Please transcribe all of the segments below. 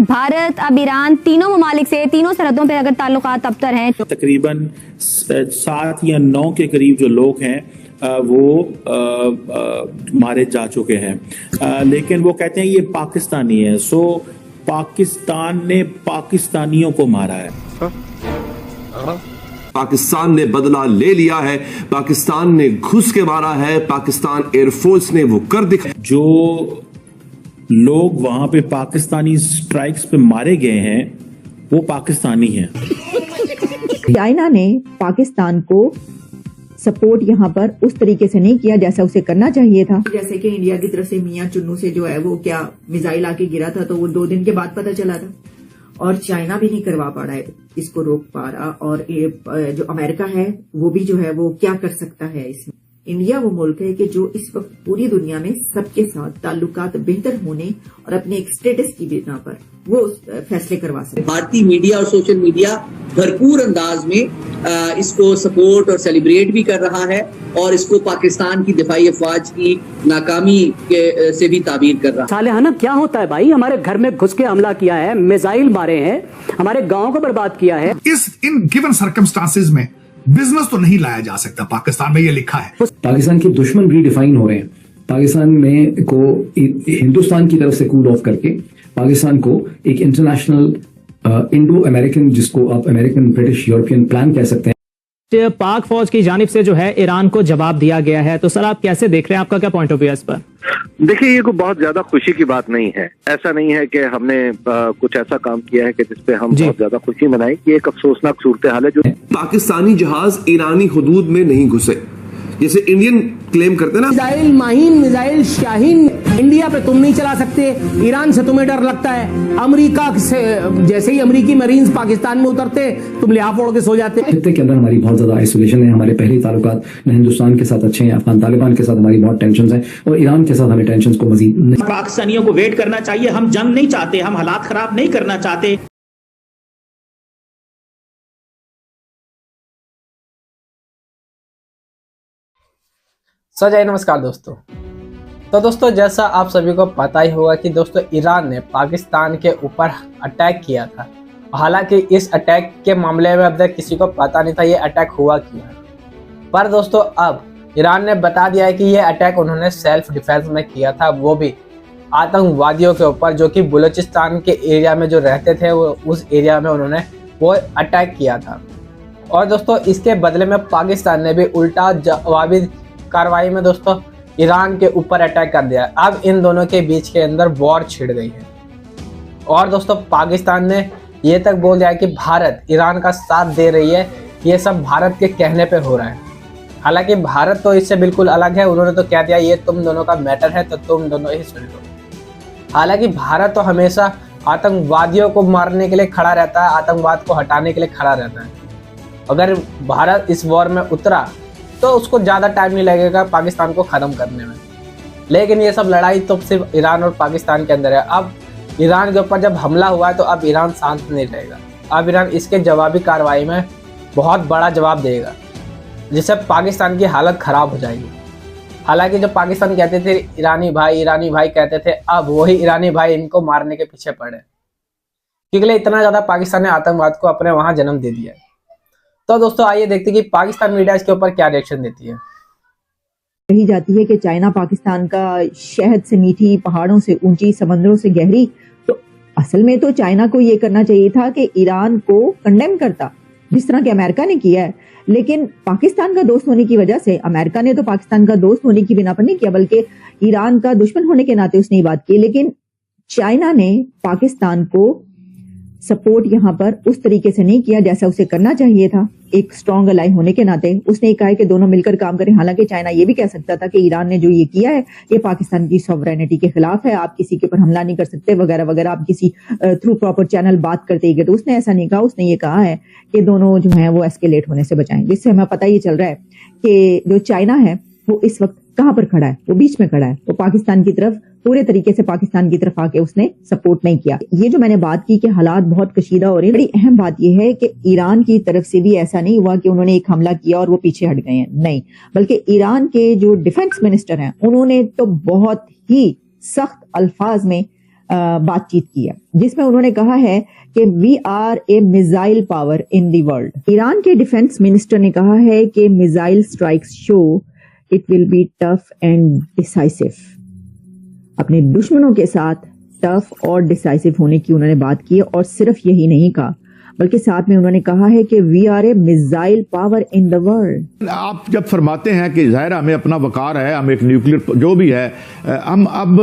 भारत अब ईरान तीनों ममालिक से तीनों सरहदों पर अगर ताल्लुकात अबतर हैं। तकरीबन 7 या 9 के करीब जो लोग हैं वो मारे जा चुके हैं, लेकिन वो कहते हैं ये पाकिस्तानी है। सो पाकिस्तान ने पाकिस्तानियों को मारा है। पाकिस्तान ने बदला ले लिया है, पाकिस्तान ने घुस के मारा है, पाकिस्तान एयरफोर्स ने वो कर दिखा। जो लोग वहां पे पाकिस्तानी स्ट्राइक्स पे मारे गए हैं वो पाकिस्तानी हैं। चाइना ने पाकिस्तान को सपोर्ट यहाँ पर उस तरीके से नहीं किया जैसा उसे करना चाहिए था। जैसे कि इंडिया की तरफ से मियां चुन्नू से जो है वो क्या मिसाइल आके गिरा था, तो वो 2 दिन के बाद पता चला था, और चाइना भी नहीं करवा पा रहा है, इसको रोक पा रहा। और जो अमेरिका है वो भी जो है वो क्या कर सकता है इसमें। इंडिया वो मुल्क है कि जो इस वक्त पूरी दुनिया में सबके साथ ताल्लुकात बेहतर होने और अपने एक स्टेटस की बिना पर वो फैसले करवा सकते। भारतीय मीडिया और सोशल मीडिया भरपूर अंदाज में इसको सपोर्ट और सेलिब्रेट भी कर रहा है, और इसको पाकिस्तान की दिफाई अफवाज की नाकामी से भी ताबीर कर रहा है। सालेहाना क्या होता है भाई? हमारे घर में घुस के हमला किया है, मिसाइल मारे हैं, हमारे गांव को बर्बाद किया है। इन गिवन सर्कमस्टांसेस में बिजनेस तो नहीं लाया जा सकता। पाकिस्तान में ये लिखा है। पाकिस्तान के दुश्मन रीडिफाइन हो रहे हैं। पाकिस्तान में को हिंदुस्तान की तरफ से कूल ऑफ करके पाकिस्तान को एक इंटरनेशनल इंडो अमेरिकन, जिसको आप अमेरिकन ब्रिटिश यूरोपियन प्लान कह सकते हैं, पाक फौज की जानिब से जो है ईरान को जवाब दिया गया है। तो सर आप कैसे देख रहे हैं, आपका क्या पॉइंट ऑफ व्यू है इस पर? देखिए, ये कोई बहुत ज्यादा खुशी की बात नहीं है। ऐसा नहीं है कि हमने कुछ ऐसा काम किया है कि जिसपे हम बहुत ज्यादा खुशी मनाएं। कि एक अफसोसनाक सूरत हाल है जो पाकिस्तानी जहाज ईरानी हुदूद में नहीं घुसे, जैसे इंडियन क्लेम करते ना। Missile Mahin, missile Shaheen India पे तुम नहीं चला सकते, ईरान से तुम्हें डर लगता है। अमेरिका से जैसे ही अमेरिकी मरीन्स पाकिस्तान में उतरते तुम लिहाफ ओढ़ के सो जाते। खित्ते के अंदर हमारी बहुत ज्यादा आइसोलेशन है। हमारे पहले ताल्लुकात हिंदुस्तान के साथ अच्छे हैं, अफगान तालिबान के साथ हमारी बहुत टेंशन है, और ईरान के साथ हमें टेंशन को मजीद। पाकिस्तानियों को वेट करना चाहिए। हम जंग नहीं चाहते, हम हालात खराब नहीं करना चाहते। जय नमस्कार दोस्तों। तो दोस्तों, जैसा आप सभी को पता ही होगा कि दोस्तों ईरान ने पाकिस्तान के ऊपर अटैक किया था। हालांकि इस अटैक के मामले में अब तक किसी को पता नहीं था ये अटैक हुआ क्यों है, पर दोस्तों अब ईरान ने बता दिया है कि ये अटैक उन्होंने सेल्फ डिफेंस में किया था, वो भी आतंकवादियों के ऊपर जो कि बलूचिस्तान के एरिया में जो रहते थे, वो उस एरिया में उन्होंने वो अटैक किया था। और दोस्तों इसके बदले में पाकिस्तान ने भी उल्टा जवाबी कार्रवाई में दोस्तों ईरान के ऊपर अटैक कर दिया। अब इन दोनों के बीच के अंदर वॉर छिड़ गई है, और दोस्तों पाकिस्तान ने ये तक बोल दिया कि भारत ईरान का साथ दे रही है, ये सब भारत के कहने पे हो रहा है। हालांकि भारत तो इससे बिल्कुल अलग है, उन्होंने तो कह दिया ये तुम दोनों का मैटर है, तो तुम दोनों ही सुन लो। हालांकि भारत तो हमेशा आतंकवादियों को मारने के लिए खड़ा रहता है, आतंकवाद को हटाने के लिए खड़ा रहता है। अगर भारत इस वॉर में उतरा तो उसको ज़्यादा टाइम नहीं लगेगा पाकिस्तान को ख़त्म करने में। लेकिन ये सब लड़ाई तो सिर्फ ईरान और पाकिस्तान के अंदर है। अब ईरान के ऊपर जब हमला हुआ है तो अब ईरान शांत नहीं रहेगा। अब ईरान इसके जवाबी कार्रवाई में बहुत बड़ा जवाब देगा, जिससे पाकिस्तान की हालत ख़राब हो जाएगी। हालांकि जो पाकिस्तान कहते थे ईरानी भाई कहते थे, अब वही ईरानी भाई इनको मारने के पीछे पड़े, क्योंकि इतना ज़्यादा पाकिस्तान ने आतंकवाद को अपने वहाँ जन्म दे दिया है। तो दोस्तों आइए देखते हैं कि पाकिस्तान मीडिया इसके ऊपर क्या रिएक्शन देती है। कही जाती है कि चाइना पाकिस्तान का शहद से मीठी, पहाड़ों से ऊंची, समंदरों से गहरी। तो असल में तो चाइना को ये करना चाहिए था कि ईरान को कंडेम करता, जिस तरह के अमेरिका ने किया है। लेकिन पाकिस्तान का दोस्त होने की वजह से, अमेरिका ने तो पाकिस्तान का दोस्त होने की बिना पर नहीं किया, बल्कि ईरान का दुश्मन होने के नाते उसने ये बात की। लेकिन चाइना ने पाकिस्तान को सपोर्ट यहाँ पर उस तरीके से नहीं किया जैसा उसे करना चाहिए था। एक स्ट्रॉन्ग अलाई होने के नाते उसने कहा है कि दोनों मिलकर काम करें। हालांकि चाइना ये भी कह सकता था कि ईरान ने जो ये किया है ये पाकिस्तान की सॉवरेनिटी के खिलाफ है, आप किसी के ऊपर हमला नहीं कर सकते वगैरह वगैरह, आप किसी थ्रू प्रॉपर चैनल बात करते ही। तो उसने ऐसा नहीं कहा, उसने ये कहा है कि दोनों जो है वो एस्केलेट होने से बचाएं। जिससे हमें पता ये चल रहा है कि जो चाइना है वो इस वक्त कहाँ पर खड़ा है, वो बीच में खड़ा है। वो पाकिस्तान की तरफ पूरे तरीके से पाकिस्तान की तरफ आके उसने सपोर्ट नहीं किया। ये जो मैंने बात की कि हालात बहुत कशीदा हो रहे हैं, बड़ी अहम बात यह है कि ईरान की तरफ से भी ऐसा नहीं हुआ कि उन्होंने एक हमला किया और वो पीछे हट गए हैं, नहीं। बल्कि ईरान के जो डिफेंस मिनिस्टर हैं उन्होंने तो बहुत ही सख्त अल्फाज में बातचीत की है, जिसमें उन्होंने कहा है कि we are a missile power in the world. Iran के डिफेंस मिनिस्टर ने कहा है कि missile strikes show it will be tough and decisive. अपने दुश्मनों के साथ टफ और डिसाइसिव होने की उन्होंने बात की है, और सिर्फ यही नहीं कहा बल्कि साथ में उन्होंने कहा है कि we are a missile power in the world. आप जब फरमाते हैं कि जाहिर हमें अपना वकार है, हम एक न्यूक्लियर जो भी है, हम अब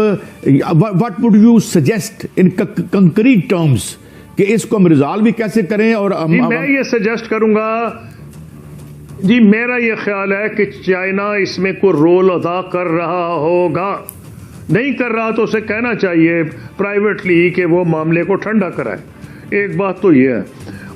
what would you suggest in concrete terms कि इसको हम रिजॉल्व भी कैसे करें? और मैं ये सजेस्ट करूंगा जी, मेरा ये ख्याल है कि चाइना इसमें कोई रोल अदा कर रहा होगा। नहीं कर रहा तो उसे कहना चाहिए प्राइवेटली कि वो मामले को ठंडा कराए। एक बात तो ये है,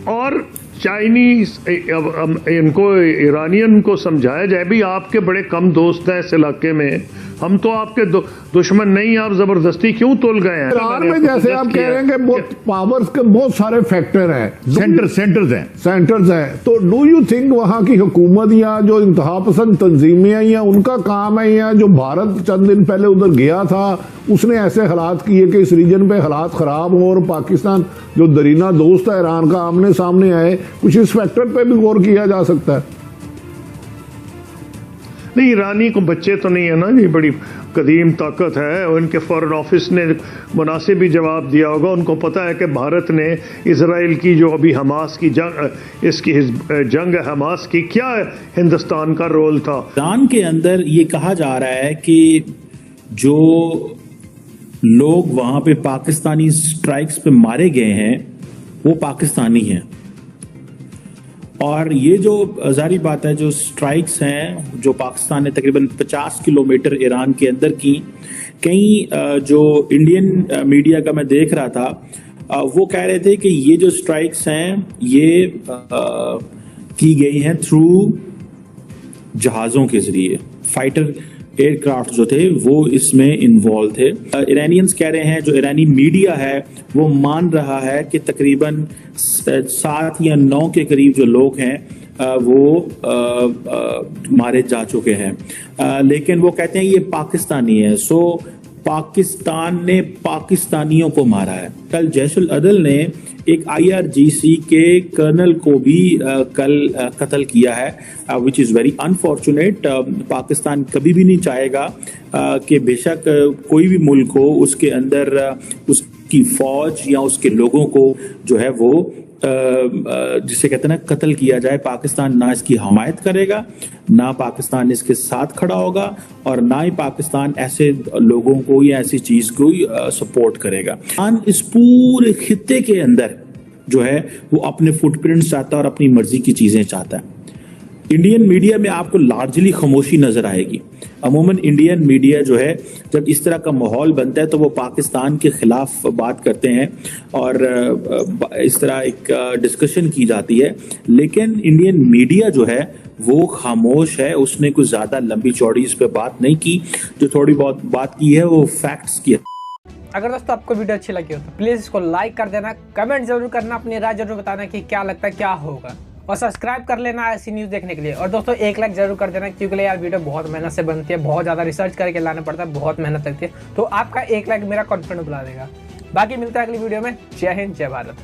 और चाइनीज इनको ईरानियन को समझाया जाए भी आपके बड़े कम दोस्त हैं इस इलाके में, हम तो आपके दुश्मन नहीं, आप जबरदस्ती क्यों तुल गए हैं? ईरान में जैसे आप कह रहे हैं कि बहुत पावर्स के बहुत सारे फैक्टर हैं, सेंटर्स हैं, तो डू यू थिंक वहां की हुकूमत या जो इंतहा पसंद तंजीमें हैं या उनका काम है, या जो भारत चंद दिन पहले उधर गया था उसने ऐसे हालात किए कि इस रीजन पे हालात खराब हो और पाकिस्तान जो दरीना दोस्त है ईरान का आमने सामने आए, कुछ इस फैक्टर पे भी गौर किया जा सकता है? नहीं, ईरानी को बच्चे तो नहीं है ना, ये बड़ी कदीम ताकत है, और इनके फॉरेन ऑफिस ने मुनासिब भी जवाब दिया होगा। उनको पता है कि भारत ने इसराइल की जो अभी हमास की इसकी जंग है हमास की, क्या हिंदुस्तान का रोल था? ईरान के अंदर ये कहा जा रहा है कि जो लोग वहां पे पाकिस्तानी स्ट्राइक्स पे मारे गए हैं वो पाकिस्तानी हैं, और ये जो जारी बात है, जो स्ट्राइक्स हैं जो पाकिस्तान ने तकरीबन 50 किलोमीटर ईरान के अंदर की, कई जो इंडियन मीडिया का मैं देख रहा था वो कह रहे थे कि ये जो स्ट्राइक्स हैं ये की गई हैं थ्रू जहाज़ों के जरिए, फाइटर एयरक्राफ्ट जो थे वो इसमें इन्वॉल्व थे। ईरानियंस कह रहे हैं, जो ईरानी मीडिया है वो मान रहा है कि तकरीबन 7 या 9 के करीब जो लोग हैं वो मारे जा चुके हैं, लेकिन वो कहते हैं ये पाकिस्तानी है। सो पाकिस्तान ने पाकिस्तानियों को मारा है। कल जैश अल अदल ने एक IRGC के कर्नल को भी कल कत्ल किया है, which is very unfortunate. Pakistan कभी भी नहीं चाहेगा कि बेशक कोई भी मुल्क हो उसके अंदर उसकी फौज या उसके लोगों को जो है वो जिसे कहते हैं ना कत्ल किया जाए। पाकिस्तान ना इसकी हमायत करेगा, ना पाकिस्तान इसके साथ खड़ा होगा, और ना ही पाकिस्तान ऐसे लोगों को या ऐसी चीज को सपोर्ट करेगा। पाकिस्तान इस पूरे खित्ते के अंदर जो है वो अपने फुटप्रिंट्स चाहता है और अपनी मर्जी की चीजें चाहता है। इंडियन मीडिया में आपको लार्जली खामोशी नजर आएगी। अमूमन इंडियन मीडिया जो है जब इस तरह का माहौल बनता है तो वो पाकिस्तान के खिलाफ बात करते हैं और इस तरह एक डिस्कशन की जाती है, लेकिन इंडियन मीडिया जो है वो खामोश है। उसने कुछ ज्यादा लंबी चौड़ी इस पे बात नहीं की, जो थोड़ी बहुत बात की है वो फैक्ट्स की है। अगर दोस्तों आपको वीडियो अच्छी लगी हो तो प्लीज इसको लाइक कर देना, कमेंट जरूर करना, अपनी राय जरूर बताना कि क्या लगता है क्या होगा, और सब्सक्राइब कर लेना ऐसी न्यूज़ देखने के लिए। और दोस्तों एक लाइक जरूर कर देना, क्योंकि यार वीडियो बहुत मेहनत से बनती है, बहुत ज़्यादा रिसर्च करके लाना पड़ता है, बहुत मेहनत लगती है, तो आपका एक लाइक मेरा कॉन्फिडेंस बढ़ा देगा। बाकी मिलता है अगली वीडियो में। जय हिंद, जय भारत।